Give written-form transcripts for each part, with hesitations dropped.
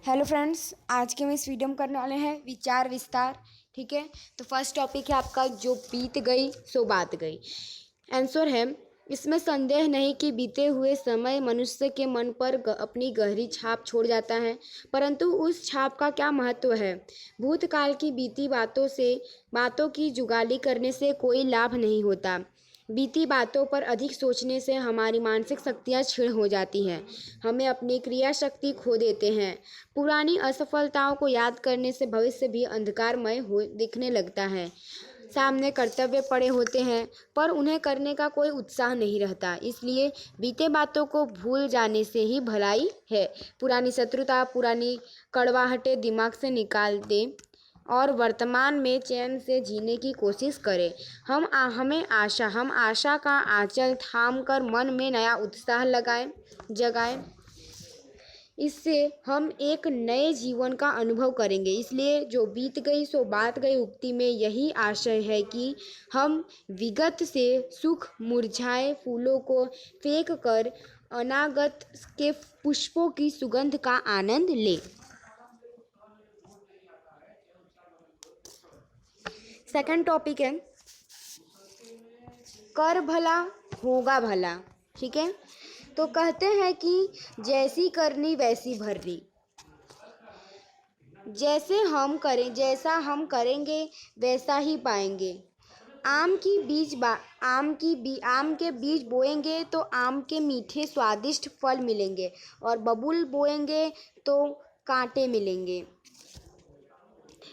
Hello friends, आज के हम इस वीडियो में करने वाले हैं विचार विस्तार। ठीक है, तो फर्स्ट टॉपिक है आपका जो बीत गई सो बात गई। आंसर है, इसमें संदेह नहीं कि बीते हुए समय मनुष्य के मन पर अपनी गहरी छाप छोड़ जाता है, परंतु उस छाप का क्या महत्व है। भूतकाल की बीती बातों की जुगाली करने से कोई लाभ नहीं होता। बीती बातों पर अधिक सोचने से हमारी मानसिक शक्तियाँ क्षीण हो जाती हैं, हमें अपनी क्रिया शक्ति खो देते हैं। पुरानी असफलताओं को याद करने से भविष्य भी अंधकारमय हो दिखने लगता है। सामने कर्तव्य पड़े होते हैं पर उन्हें करने का कोई उत्साह नहीं रहता, इसलिए बीते बातों को भूल जाने से ही भलाई है। पुरानी शत्रुता, पुरानी कड़वाहटें दिमाग से निकाल दें और वर्तमान में चैन से जीने की कोशिश करें। हम आशा का आंचल थाम कर मन में नया उत्साह जगाएं। इससे हम एक नए जीवन का अनुभव करेंगे। इसलिए जो बीत गई सो बात गई उक्ति में यही आशय है कि हम विगत से सुख मुरझाए फूलों को फेंक कर अनागत के पुष्पों की सुगंध का आनंद लें। सेकंड टॉपिक है कर भला होगा भला। ठीक है, तो कहते हैं कि जैसी करनी वैसी भरनी। जैसा हम करेंगे वैसा ही पाएंगे। आम के बीज बोएंगे तो आम के मीठे स्वादिष्ट फल मिलेंगे और बबूल बोएंगे तो कांटे मिलेंगे।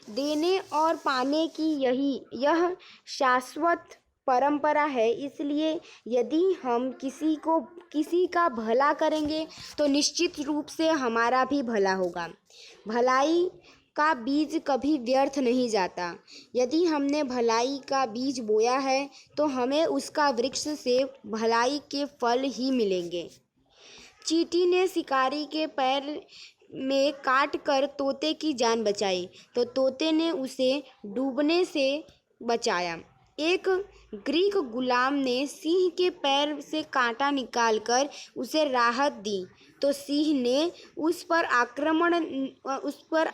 देने और पाने की यह शाश्वत परंपरा है। इसलिए यदि हम किसी का भला करेंगे तो निश्चित रूप से हमारा भी भला होगा। भलाई का बीज कभी व्यर्थ नहीं जाता। यदि हमने भलाई का बीज बोया है तो हमें उसका वृक्ष से भलाई के फल ही मिलेंगे। चींटी ने शिकारी के पैर में काट कर तोते की जान बचाई तो तोते ने उसे डूबने से बचाया। एक ग्रीक गुलाम ने सिंह के पैर से कांटा निकालकर उसे राहत दी तो सिंह ने उस पर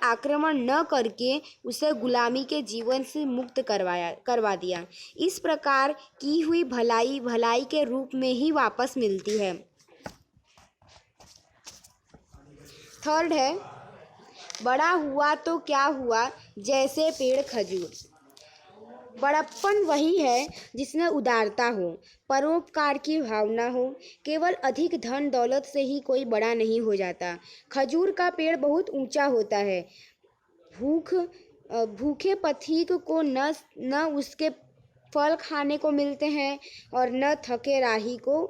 आक्रमण न करके उसे गुलामी के जीवन से मुक्त करवा दिया। इस प्रकार की हुई भलाई के रूप में ही वापस मिलती है। थर्ड है, बड़ा हुआ तो क्या हुआ जैसे पेड़ खजूर। बड़प्पन वही है जिसमें उदारता हो, परोपकार की भावना हो। केवल अधिक धन दौलत से ही कोई बड़ा नहीं हो जाता। खजूर का पेड़ बहुत ऊंचा होता है। भूखे पथिक को न उसके फल खाने को मिलते हैं और न थके राही को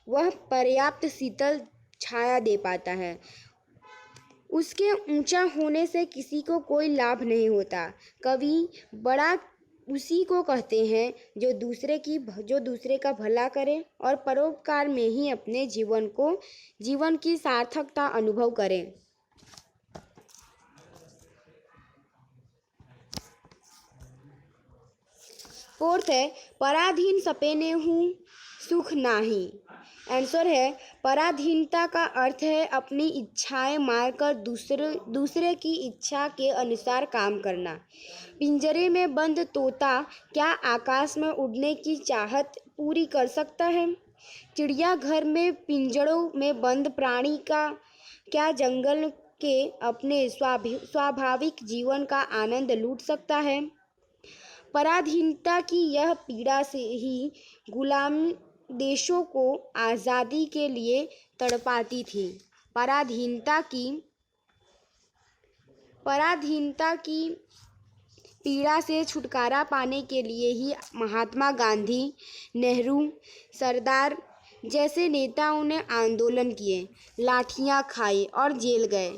वह पर्याप्त शीतल छाया दे पाता है। उसके ऊंचा होने से किसी को कोई लाभ नहीं होता। कवि बड़ा उसी को कहते हैं जो दूसरे का भला करे और परोपकार में ही अपने जीवन की सार्थकता अनुभव करें। फोर्थ है, पराधीन सपेने हूँ सुख नाही। आंसर है, पराधीनता का अर्थ है अपनी इच्छाएं मारकर दूसरे की इच्छा के अनुसार काम करना। पिंजरे में बंद तोता क्या आकाश में उड़ने की चाहत पूरी कर सकता है? चिड़ियाघर में पिंजड़ों में बंद प्राणी का क्या जंगल के अपने स्वाभाविक जीवन का आनंद लूट सकता है? पराधीनता की यह पीड़ा से ही गुलाम देशों को आज़ादी के लिए तड़पाती थी। पराधीनता की पीड़ा से छुटकारा पाने के लिए ही महात्मा गांधी, नेहरू, सरदार जैसे नेताओं ने आंदोलन किए, लाठियां खाई और जेल गए।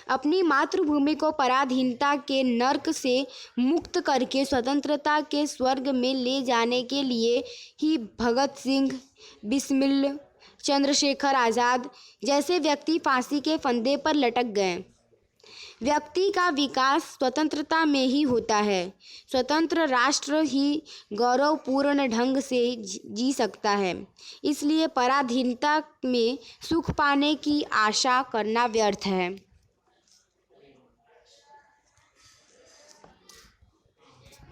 अपनी मातृभूमि को पराधीनता के नर्क से मुक्त करके स्वतंत्रता के स्वर्ग में ले जाने के लिए ही भगत सिंह, बिस्मिल, चंद्रशेखर आज़ाद जैसे व्यक्ति फांसी के फंदे पर लटक गए। व्यक्ति का विकास स्वतंत्रता में ही होता है। स्वतंत्र राष्ट्र ही गौरवपूर्ण ढंग से जी सकता है। इसलिए पराधीनता में सुख पाने की आशा करना व्यर्थ है।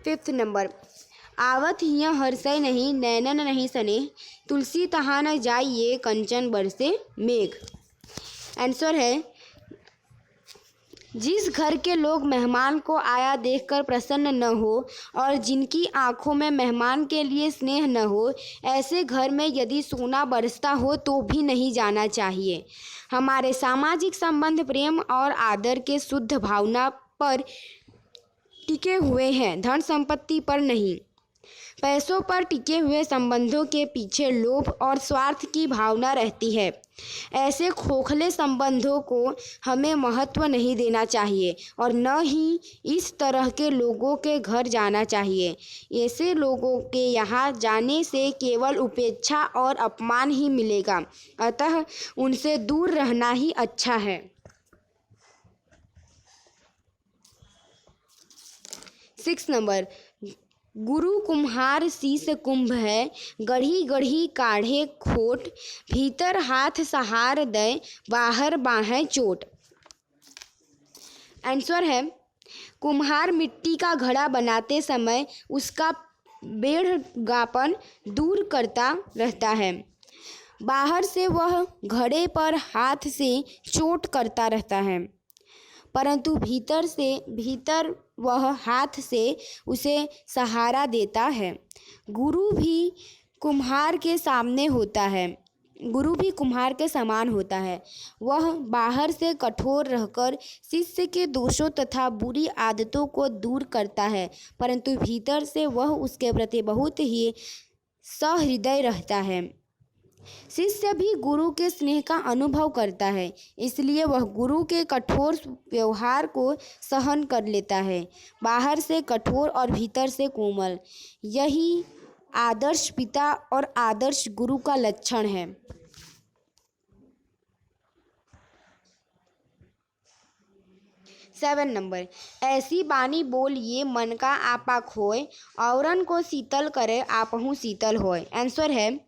5th नंबर, आवत हिया हर्षय नहीं नैनन नहीं सने, तुलसी तहाँ न जाइए कंचन बरसे मेघ। आंसर है, जिस घर के लोग मेहमान को आया देखकर प्रसन्न न हो और जिनकी आंखों में मेहमान के लिए स्नेह न हो, ऐसे घर में यदि सोना बरसता हो तो भी नहीं जाना चाहिए। हमारे सामाजिक संबंध प्रेम और आदर के शुद्ध भावना पर टिके हुए हैं, धन संपत्ति पर नहीं। पैसों पर टिके हुए संबंधों के पीछे लोभ और स्वार्थ की भावना रहती है। ऐसे खोखले संबंधों को हमें महत्व नहीं देना चाहिए और न ही इस तरह के लोगों के घर जाना चाहिए। ऐसे लोगों के यहाँ जाने से केवल उपेक्षा और अपमान ही मिलेगा, अतः उनसे दूर रहना ही अच्छा है। 6 नंबर, गुरु कुम्हार शीस कुंभ है, गढ़ी गढ़ी काढ़े खोट, भीतर हाथ सहार दे बाहर बाहें चोट। आंसर है, कुम्हार मिट्टी का घड़ा बनाते समय उसका बेढ़गापन दूर करता रहता है। बाहर से वह घड़े पर हाथ से चोट करता रहता है, परंतु भीतर वह हाथ से उसे सहारा देता है। गुरु भी कुम्हार के समान होता है। वह बाहर से कठोर रहकर शिष्य के दोषों तथा बुरी आदतों को दूर करता है, परंतु भीतर से वह उसके प्रति बहुत ही सहृदय रहता है। शिष्य भी गुरु के स्नेह का अनुभव करता है, इसलिए वह गुरु के कठोर व्यवहार को सहन कर लेता है। बाहर से कठोर और भीतर से कोमल, यही आदर्श पिता और आदर्श गुरु का लक्षण है। 7 नंबर, ऐसी बानी बोलिए मन का आपा खोए, औरन को शीतल करे आपहु शीतल होय। आंसर है,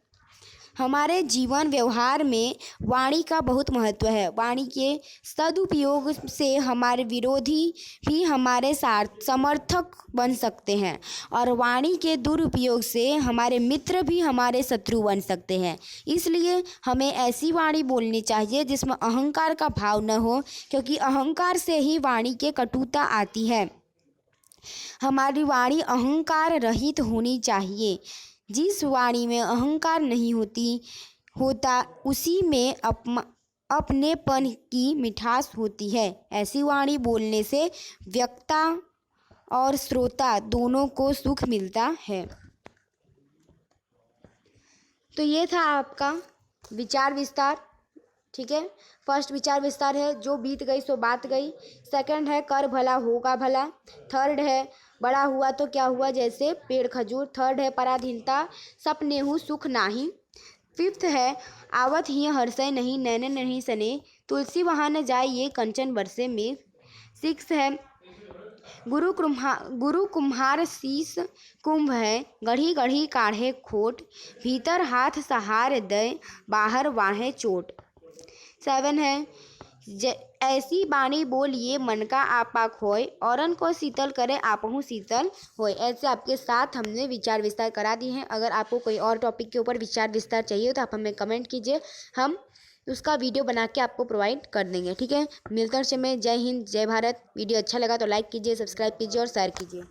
हमारे जीवन व्यवहार में वाणी का बहुत महत्व है। वाणी के सदुपयोग से हमारे विरोधी भी हमारे समर्थक बन सकते हैं और वाणी के दुरुपयोग से हमारे मित्र भी हमारे शत्रु बन सकते हैं। इसलिए हमें ऐसी वाणी बोलनी चाहिए जिसमें अहंकार का भाव न हो, क्योंकि अहंकार से ही वाणी के कटुता आती है। हमारी वाणी अहंकार रहित होनी चाहिए। जिस वाणी में अहंकार नहीं होता उसी में अपनेपन की मिठास होती है। ऐसी वाणी बोलने से वक्ता और श्रोता दोनों को सुख मिलता है। तो ये था आपका विचार विस्तार। ठीक है, फर्स्ट विचार विस्तार है जो बीत गई सो बात गई। सेकंड है कर भला होगा भला। थर्ड है बड़ा हुआ तो क्या हुआ जैसे पेड़ खजूर। थर्ड है पराधीनता सपने हूँ सुख नाही। फिफ्थ है आवत ही हर्षय नहीं नैन नहीं सने, तुलसी वहाँ न जाए ये कंचन बरसे मेघ। 6 है गुरु कुम्हार शीस कुंभ है, गढ़ी गढ़ी काढ़े खोट, भीतर हाथ सहार दे बाहर वाहे चोट। 7 है ऐसी बाणी बोलिए मन का आपा खोए, औरन को शीतल करे आपहु शीतल होए। ऐसे आपके साथ हमने विचार विस्तार करा दिए हैं। अगर आपको कोई और टॉपिक के ऊपर विचार विस्तार चाहिए तो आप हमें कमेंट कीजिए, हम उसका वीडियो बना के आपको प्रोवाइड कर देंगे। ठीक है, मिलते हैं। जय हिंद, जय भारत। वीडियो अच्छा लगा तो लाइक कीजिए, सब्सक्राइब कीजिए और शेयर कीजिए।